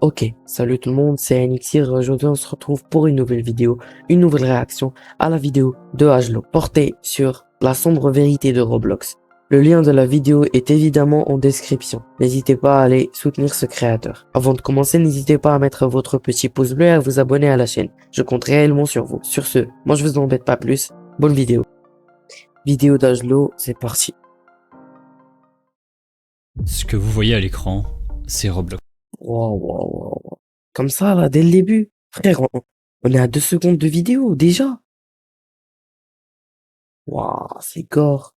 Ok, salut tout le monde, c'est Nixir. Aujourd'hui, on se retrouve pour une nouvelle vidéo, une nouvelle réaction à la vidéo de Ajlo, portée sur la sombre vérité de Roblox. Le lien de la vidéo est évidemment en description. N'hésitez pas à aller soutenir ce créateur. Avant de commencer, n'hésitez pas à mettre votre petit pouce bleu et à vous abonner à la chaîne. Je compte réellement sur vous. Sur ce, moi je vous embête pas plus. Bonne vidéo. Vidéo d'Ajlo, c'est parti. Ce que vous voyez à l'écran, c'est Roblox. Wow. Comme ça, là, dès le début. Frère, on est à 2 secondes de vidéo, déjà. Waouh, c'est gore.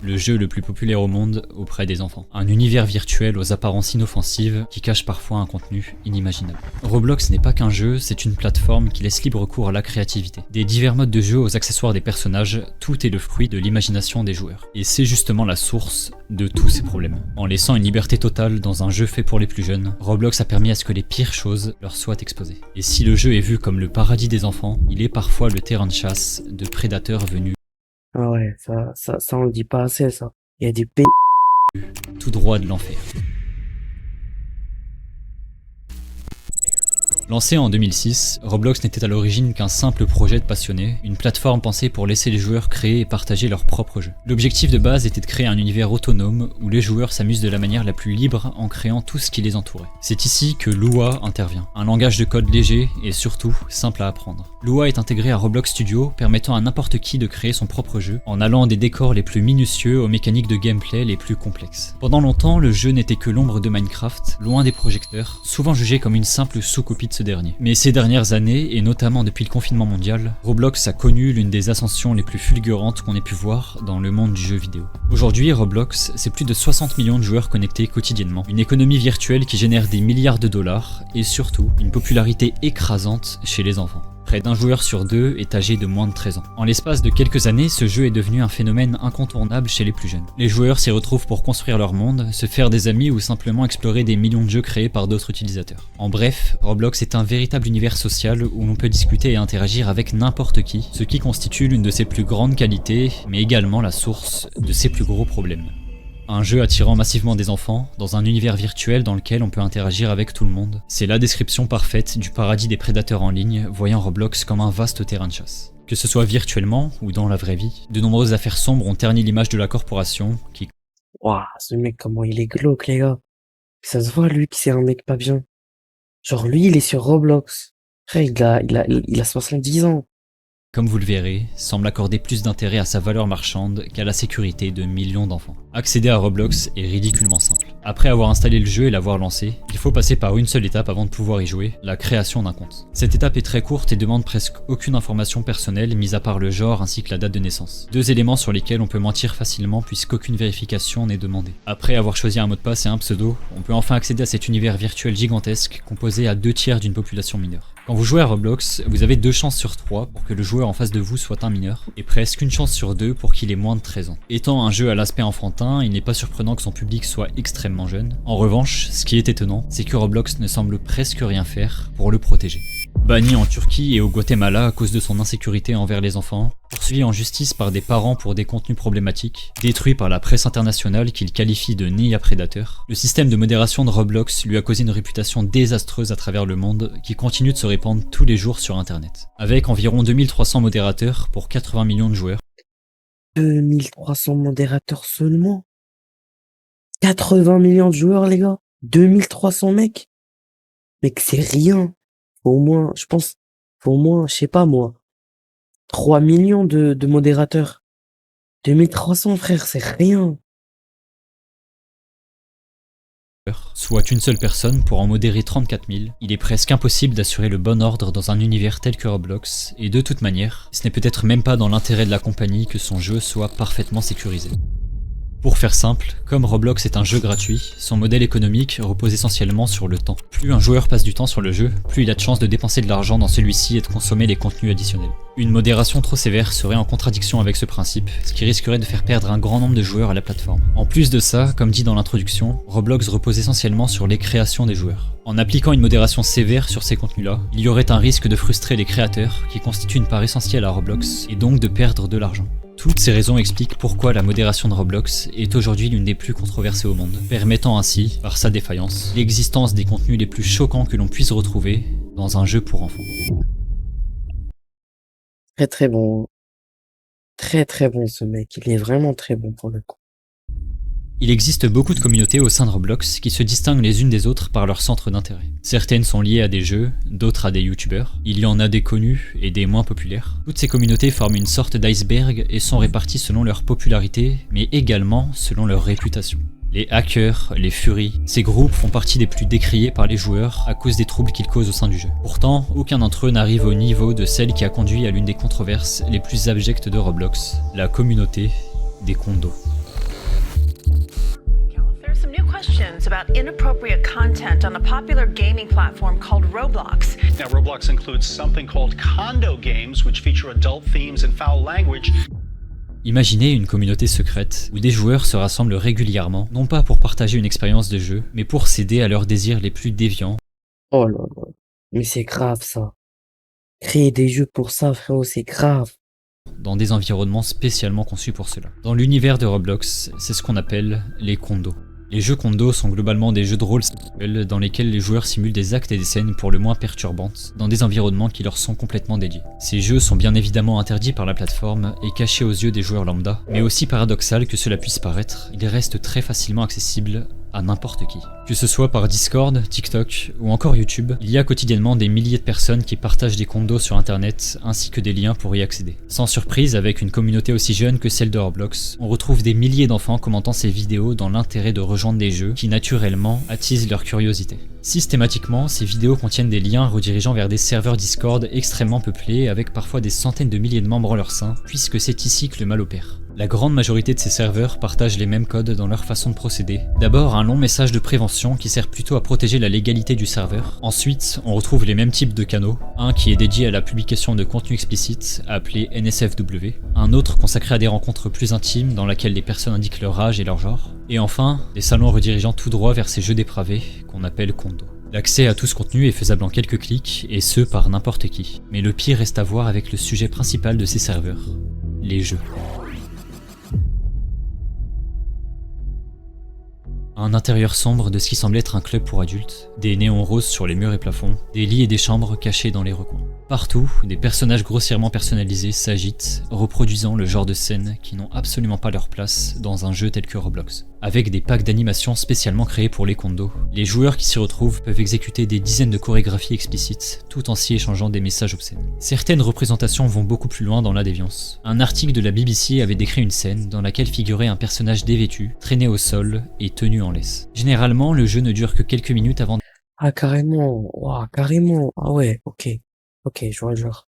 Le jeu le plus populaire au monde auprès des enfants. Un univers virtuel aux apparences inoffensives qui cache parfois un contenu inimaginable. Roblox n'est pas qu'un jeu, c'est une plateforme qui laisse libre cours à la créativité. Des divers modes de jeu aux accessoires des personnages, tout est le fruit de l'imagination des joueurs. Et c'est justement la source de tous ces problèmes. En laissant une liberté totale dans un jeu fait pour les plus jeunes, Roblox a permis à ce que les pires choses leur soient exposées. Et si le jeu est vu comme le paradis des enfants, il est parfois le terrain de chasse de prédateurs venus Ah ouais, ça on le dit pas assez, ça. Il y a des tout droit de l'enfer. Lancé en 2006, Roblox n'était à l'origine qu'un simple projet de passionnés, une plateforme pensée pour laisser les joueurs créer et partager leurs propres jeux. L'objectif de base était de créer un univers autonome où les joueurs s'amusent de la manière la plus libre en créant tout ce qui les entourait. C'est ici que Lua intervient, un langage de code léger et surtout simple à apprendre. Lua est intégré à Roblox Studio, permettant à n'importe qui de créer son propre jeu, en allant des décors les plus minutieux aux mécaniques de gameplay les plus complexes. Pendant longtemps, le jeu n'était que l'ombre de Minecraft, loin des projecteurs, souvent jugé comme une simple sous-copie de ce dernier. Mais ces dernières années, et notamment depuis le confinement mondial, Roblox a connu l'une des ascensions les plus fulgurantes qu'on ait pu voir dans le monde du jeu vidéo. Aujourd'hui, Roblox, c'est plus de 60 millions de joueurs connectés quotidiennement, une économie virtuelle qui génère des milliards de dollars, et surtout, une popularité écrasante chez les enfants. Près d'un joueur sur deux est âgé de moins de 13 ans. En l'espace de quelques années, ce jeu est devenu un phénomène incontournable chez les plus jeunes. Les joueurs s'y retrouvent pour construire leur monde, se faire des amis ou simplement explorer des millions de jeux créés par d'autres utilisateurs. En bref, Roblox est un véritable univers social où l'on peut discuter et interagir avec n'importe qui, ce qui constitue l'une de ses plus grandes qualités, mais également la source de ses plus gros problèmes. Un jeu attirant massivement des enfants, dans un univers virtuel dans lequel on peut interagir avec tout le monde. C'est la description parfaite du paradis des prédateurs en ligne, voyant Roblox comme un vaste terrain de chasse. Que ce soit virtuellement ou dans la vraie vie, de nombreuses affaires sombres ont terni l'image de la corporation qui... Waouh, ce mec, comment il est glauque, les gars. Ça se voit, lui, que c'est un mec pas bien. Genre, lui, il est sur Roblox. Frère, il a 70 ans. Comme vous le verrez, semble accorder plus d'intérêt à sa valeur marchande qu'à la sécurité de millions d'enfants. Accéder à Roblox est ridiculement simple. Après avoir installé le jeu et l'avoir lancé, il faut passer par une seule étape avant de pouvoir y jouer, la création d'un compte. Cette étape est très courte et demande presque aucune information personnelle mis à part le genre ainsi que la date de naissance. Deux éléments sur lesquels on peut mentir facilement puisqu'aucune vérification n'est demandée. Après avoir choisi un mot de passe et un pseudo, on peut enfin accéder à cet univers virtuel gigantesque composé à 2/3 d'une population mineure. Quand vous jouez à Roblox, vous avez 2 chances sur 3 pour que le joueur en face de vous soit un mineur, et presque 1 chance sur 2 pour qu'il ait moins de 13 ans. Étant un jeu à l'aspect enfantin, il n'est pas surprenant que son public soit extrêmement jeune. En revanche, ce qui est étonnant, c'est que Roblox ne semble presque rien faire pour le protéger. Banni en Turquie et au Guatemala à cause de son insécurité envers les enfants, poursuivi en justice par des parents pour des contenus problématiques, détruit par la presse internationale qu'il qualifie de nid à prédateur, le système de modération de Roblox lui a causé une réputation désastreuse à travers le monde qui continue de se répandre tous les jours sur internet. Avec environ 2300 modérateurs pour 80 millions de joueurs. 2300 modérateurs seulement. 80 millions de joueurs, les gars. 2300 mecs. Mec, c'est rien. Au moins, je pense, au moins, je sais pas moi, 3 millions de modérateurs. 2300, frère, c'est rien. Soit une seule personne pour en modérer 34 000, il est presque impossible d'assurer le bon ordre dans un univers tel que Roblox, et de toute manière, ce n'est peut-être même pas dans l'intérêt de la compagnie que son jeu soit parfaitement sécurisé. Pour faire simple, comme Roblox est un jeu gratuit, son modèle économique repose essentiellement sur le temps. Plus un joueur passe du temps sur le jeu, plus il a de chances de dépenser de l'argent dans celui-ci et de consommer les contenus additionnels. Une modération trop sévère serait en contradiction avec ce principe, ce qui risquerait de faire perdre un grand nombre de joueurs à la plateforme. En plus de ça, comme dit dans l'introduction, Roblox repose essentiellement sur les créations des joueurs. En appliquant une modération sévère sur ces contenus-là, il y aurait un risque de frustrer les créateurs, qui constituent une part essentielle à Roblox, et donc de perdre de l'argent. Toutes ces raisons expliquent pourquoi la modération de Roblox est aujourd'hui l'une des plus controversées au monde, permettant ainsi, par sa défaillance, l'existence des contenus les plus choquants que l'on puisse retrouver dans un jeu pour enfants. Très très bon. Très bon ce mec. Il est vraiment très bon pour le coup. Il existe beaucoup de communautés au sein de Roblox qui se distinguent les unes des autres par leur centre d'intérêt. Certaines sont liées à des jeux, d'autres à des youtubeurs. Il y en a des connus et des moins populaires. Toutes ces communautés forment une sorte d'iceberg et sont réparties selon leur popularité, mais également selon leur réputation. Les hackers, les furies, ces groupes font partie des plus décriés par les joueurs à cause des troubles qu'ils causent au sein du jeu. Pourtant, aucun d'entre eux n'arrive au niveau de celle qui a conduit à l'une des controverses les plus abjectes de Roblox, la communauté des condos. There's some new questions about inappropriate content on a popular gaming platform called Roblox. Now, Roblox includes something called condo games, which feature adult themes and foul language. Imaginez une communauté secrète où des joueurs se rassemblent régulièrement, non pas pour partager une expérience de jeu, mais pour céder à leurs désirs les plus déviants. Oh là là. Mais c'est grave ça. Créer des jeux pour ça, frérot, c'est grave. Dans des environnements spécialement conçus pour cela. Dans l'univers de Roblox, c'est ce qu'on appelle les condos. Les jeux condos sont globalement des jeux de rôle sexuels dans lesquels les joueurs simulent des actes et des scènes pour le moins perturbantes, dans des environnements qui leur sont complètement dédiés. Ces jeux sont bien évidemment interdits par la plateforme et cachés aux yeux des joueurs lambda, mais aussi paradoxal que cela puisse paraître, ils restent très facilement accessibles à n'importe qui. Que ce soit par Discord, TikTok ou encore YouTube, il y a quotidiennement des milliers de personnes qui partagent des condos sur internet ainsi que des liens pour y accéder. Sans surprise, avec une communauté aussi jeune que celle de Roblox, on retrouve des milliers d'enfants commentant ces vidéos dans l'intérêt de rejoindre des jeux qui naturellement attisent leur curiosité. Systématiquement, ces vidéos contiennent des liens redirigeant vers des serveurs Discord extrêmement peuplés avec parfois des centaines de milliers de membres en leur sein, puisque c'est ici que le mal opère. La grande majorité de ces serveurs partagent les mêmes codes dans leur façon de procéder. D'abord, un long message de prévention qui sert plutôt à protéger la légalité du serveur. Ensuite, on retrouve les mêmes types de canaux. Un qui est dédié à la publication de contenu explicite, appelé NSFW. Un autre consacré à des rencontres plus intimes dans laquelle les personnes indiquent leur âge et leur genre. Et enfin, des salons redirigeant tout droit vers ces jeux dépravés qu'on appelle condos. L'accès à tout ce contenu est faisable en quelques clics, et ce par n'importe qui. Mais le pire reste à voir avec le sujet principal de ces serveurs, les jeux. Un intérieur sombre de ce qui semble être un club pour adultes, des néons roses sur les murs et plafonds, des lits et des chambres cachés dans les recoins. Partout, des personnages grossièrement personnalisés s'agitent, reproduisant le genre de scènes qui n'ont absolument pas leur place dans un jeu tel que Roblox. Avec des packs d'animation spécialement créés pour les condos, les joueurs qui s'y retrouvent peuvent exécuter des dizaines de chorégraphies explicites, tout en s'y échangeant des messages obscènes. Certaines représentations vont beaucoup plus loin dans la déviance. Un article de la BBC avait décrit une scène dans laquelle figurait un personnage dévêtu, traîné au sol et tenu en laisse. Généralement, le jeu ne dure que quelques minutes avant Ah carrément. Ouah, carrément. Ah ouais, ok. Ok, je vois le genre.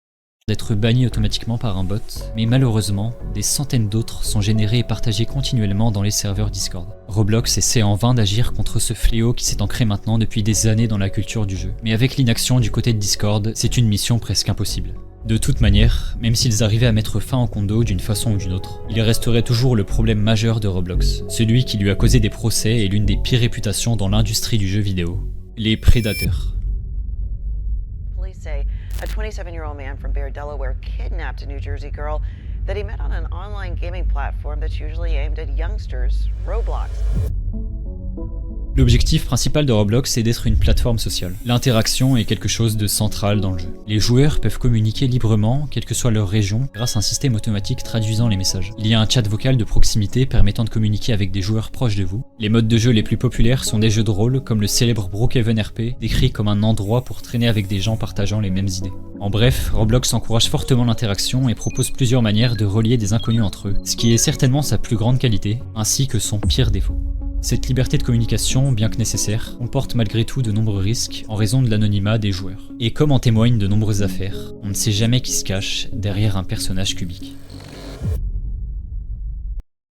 d'être banni automatiquement par un bot, mais malheureusement, des centaines d'autres sont générés et partagés continuellement dans les serveurs Discord. Roblox essaie en vain d'agir contre ce fléau qui s'est ancré maintenant depuis des années dans la culture du jeu. Mais avec l'inaction du côté de Discord, c'est une mission presque impossible. De toute manière, même s'ils arrivaient à mettre fin au condo d'une façon ou d'une autre, il resterait toujours le problème majeur de Roblox, celui qui lui a causé des procès et l'une des pires réputations dans l'industrie du jeu vidéo, les prédateurs. Police say a 27-year-old man from Bear, Delaware kidnapped a New Jersey girl that he met on an online gaming platform that's usually aimed at youngsters, Roblox. L'objectif principal de Roblox est d'être une plateforme sociale. L'interaction est quelque chose de central dans le jeu. Les joueurs peuvent communiquer librement, quelle que soit leur région, grâce à un système automatique traduisant les messages. Il y a un chat vocal de proximité permettant de communiquer avec des joueurs proches de vous. Les modes de jeu les plus populaires sont des jeux de rôle comme le célèbre Brookhaven RP, décrit comme un endroit pour traîner avec des gens partageant les mêmes idées. En bref, Roblox encourage fortement l'interaction et propose plusieurs manières de relier des inconnus entre eux, ce qui est certainement sa plus grande qualité, ainsi que son pire défaut. Cette liberté de communication, bien que nécessaire, comporte malgré tout de nombreux risques en raison de l'anonymat des joueurs. Et comme en témoignent de nombreuses affaires, on ne sait jamais qui se cache derrière un personnage cubique.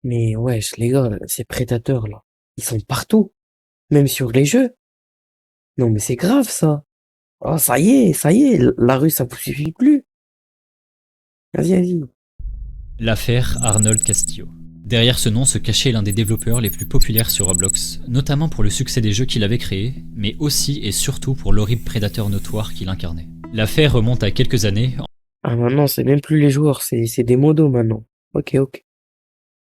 Mais wesh, les gars, ces prédateurs là, ils sont partout. Même sur les jeux. Non mais c'est grave ça. Oh ça y est, la rue ça vous suffit plus. Vas-y. L'affaire Arnold Castillo. Derrière ce nom se cachait l'un des développeurs les plus populaires sur Roblox, notamment pour le succès des jeux qu'il avait créés, mais aussi et surtout pour l'horrible prédateur notoire qu'il incarnait. L'affaire remonte à quelques années. Ah maintenant c'est même plus les joueurs, c'est des modos maintenant. Ok, ok.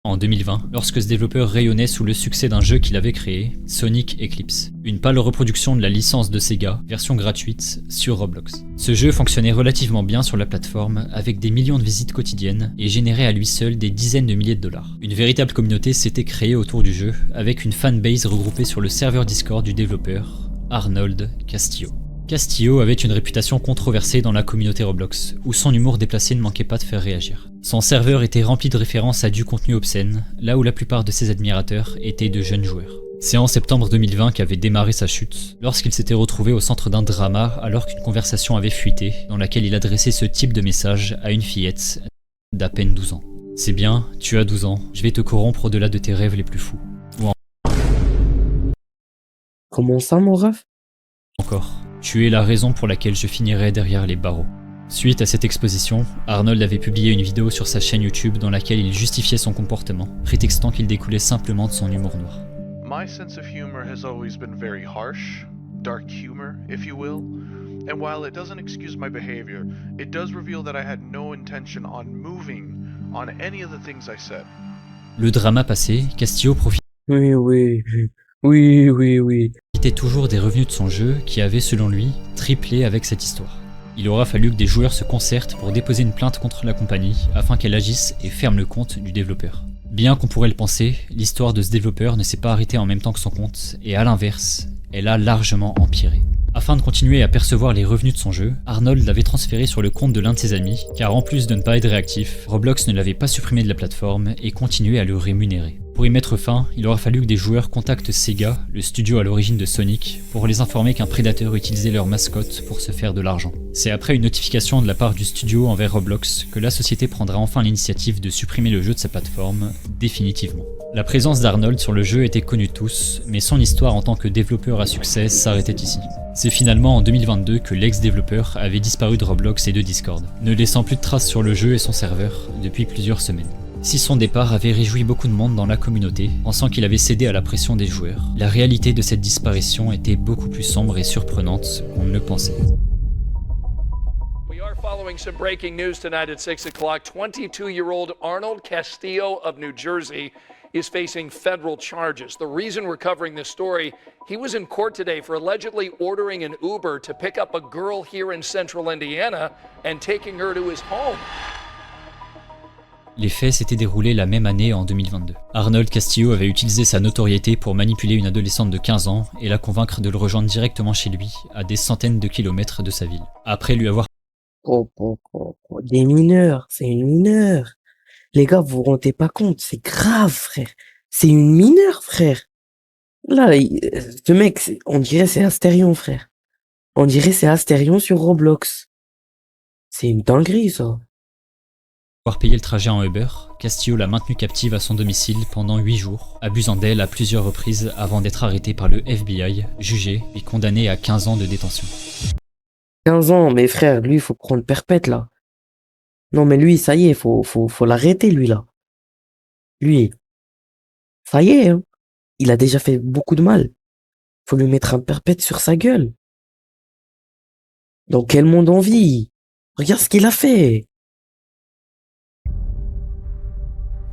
En 2020, lorsque ce développeur rayonnait sous le succès d'un jeu qu'il avait créé, Sonic Eclipse, une pâle reproduction de la licence de Sega, version gratuite, sur Roblox. Ce jeu fonctionnait relativement bien sur la plateforme, avec des millions de visites quotidiennes, et générait à lui seul des dizaines de milliers de dollars. Une véritable communauté s'était créée autour du jeu, avec une fanbase regroupée sur le serveur Discord du développeur, Arnold Castillo. Castillo avait une réputation controversée dans la communauté Roblox, où son humour déplacé ne manquait pas de faire réagir. Son serveur était rempli de références à du contenu obscène, là où la plupart de ses admirateurs étaient de jeunes joueurs. C'est en septembre 2020 qu'avait démarré sa chute, lorsqu'il s'était retrouvé au centre d'un drama alors qu'une conversation avait fuité, dans laquelle il adressait ce type de message à une fillette d'à peine 12 ans. « C'est bien, tu as 12 ans, je vais te corrompre au-delà de tes rêves les plus fous. » Comment ça, mon ref? Encore. Tu es la raison pour laquelle je finirai derrière les barreaux. Suite à cette exposition, Arnold avait publié une vidéo sur sa chaîne YouTube dans laquelle il justifiait son comportement, prétextant qu'il découlait simplement de son humour noir. My sense of humor has always been very harsh, dark humor, if you will. And while it doesn't excuse my behavior, it does reveal that I had no intention on moving on any of the things I said. Le drama passé, Castillo profitait toujours des revenus de son jeu qui avait, selon lui, triplé avec cette histoire. Il aura fallu que des joueurs se concertent pour déposer une plainte contre la compagnie afin qu'elle agisse et ferme le compte du développeur. Bien qu'on pourrait le penser, l'histoire de ce développeur ne s'est pas arrêtée en même temps que son compte, et à l'inverse, elle a largement empiré. Afin de continuer à percevoir les revenus de son jeu, Arnold l'avait transféré sur le compte de l'un de ses amis, car en plus de ne pas être réactif, Roblox ne l'avait pas supprimé de la plateforme et continuait à le rémunérer. Pour y mettre fin, il aura fallu que des joueurs contactent Sega, le studio à l'origine de Sonic, pour les informer qu'un prédateur utilisait leur mascotte pour se faire de l'argent. C'est après une notification de la part du studio envers Roblox que la société prendra enfin l'initiative de supprimer le jeu de sa plateforme, définitivement. La présence d'Arnold sur le jeu était connue de tous, mais son histoire en tant que développeur à succès s'arrêtait ici. C'est finalement en 2022 que l'ex-développeur avait disparu de Roblox et de Discord, ne laissant plus de traces sur le jeu et son serveur depuis plusieurs semaines. Si son départ avait réjoui beaucoup de monde dans la communauté, pensant qu'il avait cédé à la pression des joueurs, la réalité de cette disparition était beaucoup plus sombre et surprenante qu'on ne le pensait. We are following some breaking news tonight at 6 o'clock. 22-year-old Arnold Castillo of New Jersey is facing federal charges. The reason we're covering this story, he was in court today for allegedly ordering an Uber to pick up a girl here in central Indiana and taking her to his home. Les faits s'étaient déroulés la même année en 2022. Arnold Castillo avait utilisé sa notoriété pour manipuler une adolescente de 15 ans et la convaincre de le rejoindre directement chez lui, à des centaines de kilomètres de sa ville. Après lui avoir Des mineurs, c'est une mineure. Les gars, vous vous rendez pas compte, c'est grave, frère. C'est une mineure, frère. Là, ce mec, on dirait c'est Astérion, frère. On dirait c'est Astérion sur Roblox. C'est une dinguerie, ça. payé le trajet en Uber, Castillo l'a maintenue captive à son domicile pendant 8 jours, abusant d'elle à plusieurs reprises avant d'être arrêté par le FBI, jugé et condamné à 15 ans de détention. 15 ans, mais frère, lui, faut prendre perpète, là. Non, mais lui, ça y est, faut l'arrêter, lui, là. Lui, ça y est, hein. Il a déjà fait beaucoup de mal. Faut lui mettre un perpète sur sa gueule. Dans quel monde on vit? Regarde ce qu'il a fait.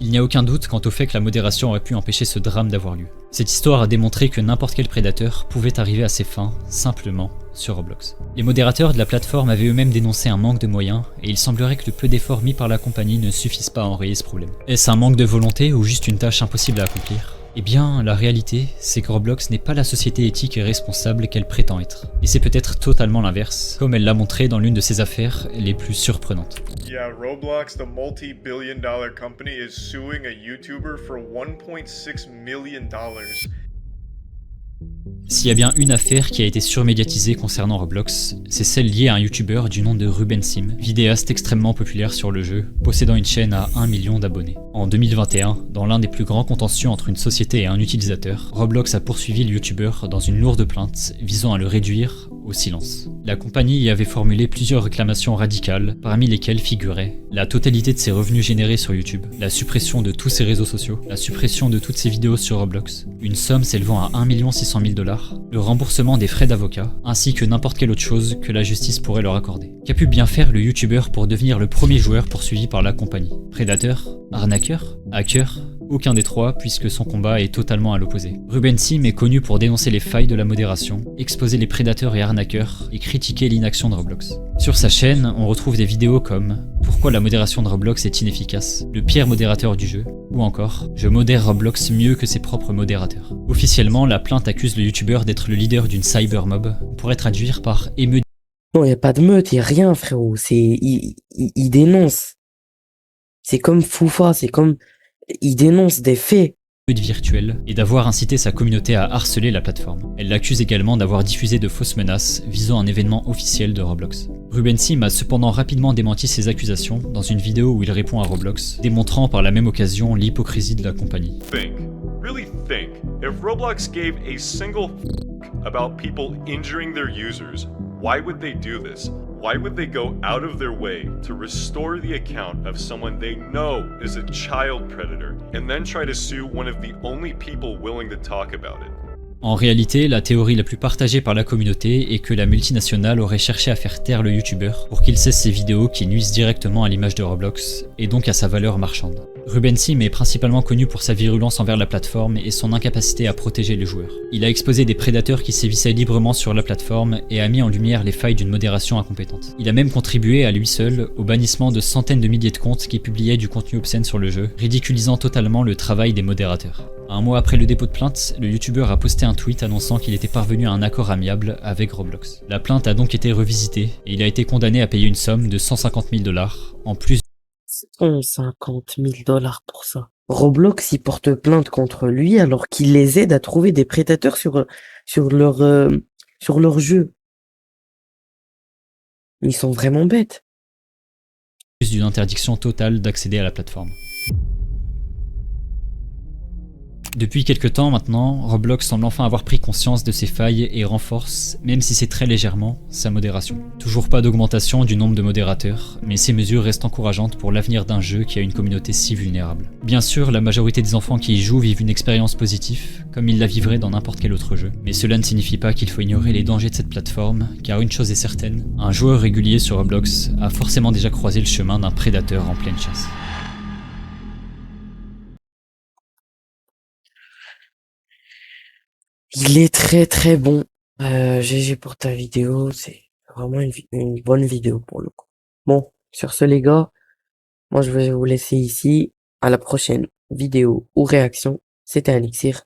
Il n'y a aucun doute quant au fait que la modération aurait pu empêcher ce drame d'avoir lieu. Cette histoire a démontré que n'importe quel prédateur pouvait arriver à ses fins, simplement, sur Roblox. Les modérateurs de la plateforme avaient eux-mêmes dénoncé un manque de moyens, et il semblerait que le peu d'efforts mis par la compagnie ne suffisent pas à enrayer ce problème. Est-ce un manque de volonté ou juste une tâche impossible à accomplir ? Eh bien, la réalité, c'est que Roblox n'est pas la société éthique et responsable qu'elle prétend être. Et c'est peut-être totalement l'inverse, comme elle l'a montré dans l'une de ses affaires les plus surprenantes. Yeah, Roblox, the multi-billion-dollar company, is suing a YouTuber for $1.6 million. S'il y a bien une affaire qui a été surmédiatisée concernant Roblox, c'est celle liée à un YouTuber du nom de Ruben Sim, vidéaste extrêmement populaire sur le jeu, possédant une chaîne à 1 million d'abonnés. En 2021, dans l'un des plus grands contentieux entre une société et un utilisateur, Roblox a poursuivi le YouTuber dans une lourde plainte visant à le réduire au silence. La compagnie y avait formulé plusieurs réclamations radicales, parmi lesquelles figuraient la totalité de ses revenus générés sur YouTube, la suppression de tous ses réseaux sociaux, la suppression de toutes ses vidéos sur Roblox, une somme s'élevant à 1 600 000 $, le remboursement des frais d'avocat, ainsi que n'importe quelle autre chose que la justice pourrait leur accorder. Qu'a pu bien faire le YouTuber pour devenir le premier joueur poursuivi par la compagnie? Prédateur? Arnaqueur? Hacker? Aucun des trois, puisque son combat est totalement à l'opposé. Ruben Sim est connu pour dénoncer les failles de la modération, exposer les prédateurs et arnaqueurs, et critiquer l'inaction de Roblox. Sur sa chaîne, on retrouve des vidéos comme « Pourquoi la modération de Roblox est inefficace »,« Le pire modérateur du jeu », ou encore « Je modère Roblox mieux que ses propres modérateurs ». Officiellement, la plainte accuse le YouTuber d'être le leader d'une cybermob, on pourrait traduire par « émeute ». Non, y a pas de meute, y a rien, frérot. Il dénonce. C'est comme Foufa, il dénonce des faits. Virtuelle et d'avoir incité sa communauté à harceler la plateforme. Elle l'accuse également d'avoir diffusé de fausses menaces visant un événement officiel de Roblox. Ruben Sim a cependant rapidement démenti ces accusations dans une vidéo où il répond à Roblox, démontrant par la même occasion l'hypocrisie de la compagnie. Really think, if Roblox gave a single about people injuring their users, why would they do this? Why would they go out of their way to restore the account of someone they know is a child predator and then try to sue one of the only people willing to talk about it? En réalité, la théorie la plus partagée par la communauté est que la multinationale aurait cherché à faire taire le YouTuber pour qu'il cesse ses vidéos qui nuisent directement à l'image de Roblox et donc à sa valeur marchande. Ruben Sim est principalement connu pour sa virulence envers la plateforme et son incapacité à protéger les joueurs. Il a exposé des prédateurs qui sévissaient librement sur la plateforme et a mis en lumière les failles d'une modération incompétente. Il a même contribué à lui seul au bannissement de centaines de milliers de comptes qui publiaient du contenu obscène sur le jeu, ridiculisant totalement le travail des modérateurs. Un mois après le dépôt de plainte, le YouTuber a posté un tweet annonçant qu'il était parvenu à un accord amiable avec Roblox. La plainte a donc été revisitée et il a été condamné à payer une somme de 150 000 $, en plus 150 000 $ pour ça. Roblox, il porte plainte contre lui alors qu'il les aide à trouver des prédateurs sur leur jeu. Ils sont vraiment bêtes. d'une interdiction totale d'accéder à la plateforme. Depuis quelques temps maintenant, Roblox semble enfin avoir pris conscience de ses failles et renforce, même si c'est très légèrement, sa modération. Toujours pas d'augmentation du nombre de modérateurs, mais ces mesures restent encourageantes pour l'avenir d'un jeu qui a une communauté si vulnérable. Bien sûr, la majorité des enfants qui y jouent vivent une expérience positive, comme ils la vivraient dans n'importe quel autre jeu. Mais cela ne signifie pas qu'il faut ignorer les dangers de cette plateforme, car une chose est certaine, un joueur régulier sur Roblox a forcément déjà croisé le chemin d'un prédateur en pleine chasse. Il est très très bon. GG pour ta vidéo, c'est vraiment une bonne vidéo pour le coup. Bon, sur ce les gars, moi je vais vous laisser ici. À la prochaine vidéo ou réaction. C'était Alexir.